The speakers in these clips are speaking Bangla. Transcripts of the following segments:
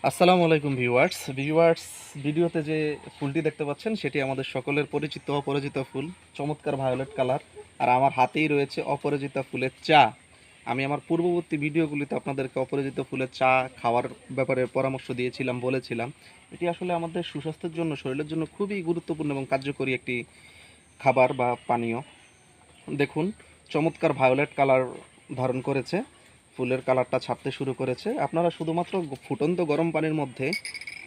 আসসালামু আলাইকুম ভিউয়ার্স ভিডিওতে যে ফুলটি দেখতে পাচ্ছেন সেটি আমাদের সকলের পরিচিত অপরিচিত ফুল, চমৎকার ভায়োলেট কালার। আর আমার হাতেই রয়েছে অপরাজিত ফুলের চা। আমি আমার পূর্ববর্তী ভিডিওগুলিতে আপনাদেরকে অপরাজিত ফুলের চা খাওয়ার ব্যাপারে পরামর্শ দিয়েছিলাম, বলেছিলাম এটি আসলে আমাদের সুস্বাস্থ্যের জন্য, শরীরের জন্য খুবই গুরুত্বপূর্ণ এবং কার্যকরী একটি খাবার বা পানীয়। দেখুন, চমৎকার ভায়োলেট কালার ধারণ করেছে, ফুলের কালারটা ছাড়তে শুরু করেছে। আপনারা শুধুমাত্র ফুটন্ত গরম পানির মধ্যে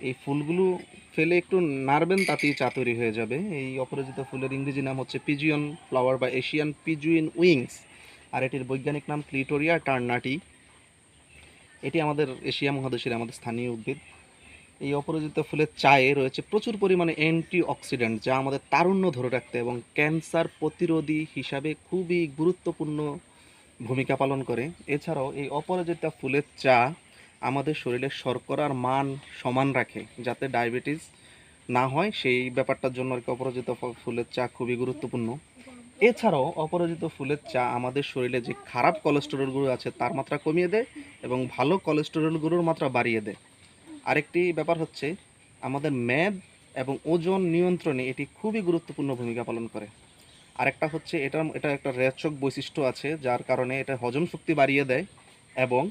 এই ফুলগুলো ফেলে একটু নাড়বেন, তাতেই চা তৈরি হয়ে যাবে। এই অপরাজিত ফুলের ইংরেজি নাম হচ্ছে পিজিয়ন ফ্লাওয়ার বা এশিয়ান পিজুইন উইংস, আর এটির বৈজ্ঞানিক নাম ক্লিটোরিয়া টার্নাটি। এটি আমাদের এশিয়া মহাদেশের আমাদের স্থানীয় উদ্ভিদ। এই অপরাজিত ফুলের চায়ে রয়েছে প্রচুর পরিমাণে অ্যান্টি অক্সিডেন্ট, যা আমাদের তারুণ্য ধরে রাখতে এবং ক্যান্সার প্রতিরোধী হিসাবে খুবই গুরুত্বপূর্ণ ভূমিকা পালন করে। এছাড়াও এই অপরাজিতা ফুলের চা আমাদের শরীরের শর্করার মান সমান রাখে, যাতে ডায়াবেটিস না হয়, সেই ব্যাপারটার জন্য আর কি অপরাজিত ফুলের চা খুবই গুরুত্বপূর্ণ। এছাড়াও অপরাজিত ফুলের চা আমাদের শরীরে যে খারাপ কোলেস্টেরলগুলো আছে তার মাত্রা কমিয়ে দেয় এবং ভালো কোলেস্টেরলগুলোর মাত্রা বাড়িয়ে দেয়। আরেকটি ব্যাপার হচ্ছে, আমাদের মেদ এবং ওজন নিয়ন্ত্রণে এটি খুবই গুরুত্বপূর্ণ ভূমিকা পালন করে। আরেকটা হচ্ছে, এটা একটা রেচক বৈশিষ্ট্য আছে, যার কারণে এটা হজম শক্তি বাড়িয়ে দেয় এবং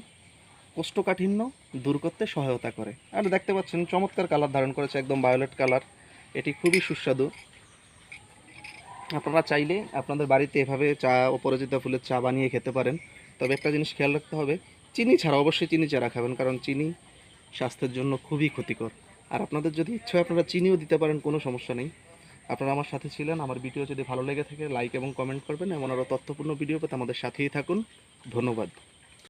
কোষ্ঠকাঠিন্য দূর করতে সহায়তা করে। আর দেখতে পাচ্ছেন চমৎকার কালার ধারণ করেছে, একদম ভায়োলেট কালার। এটি খুবই সুস্বাদু। আপনারা চাইলে আপনাদের বাড়িতে এভাবে চা, অপরাজিতা ফুলের চা বানিয়ে খেতে পারেন। তবে একটা জিনিস খেয়াল রাখতে হবে, চিনি ছাড়া, অবশ্যই চিনি ছাড়া খাবেন, কারণ চিনি স্বাস্থ্যের জন্য খুবই ক্ষতিকর। আর আপনাদের যদি ইচ্ছে হয় আপনারা চিনিও দিতে পারেন, কোনো সমস্যা নেই। আপনারা আমার সাথে ছিলেন। আমার ভিডিও যদি ভালো লেগে থাকে লাইক এবং কমেন্ট করবেন, এমন আরও তথ্যপূর্ণ ভিডিও পেতে আমাদের সাথেই থাকুন। ধন্যবাদ।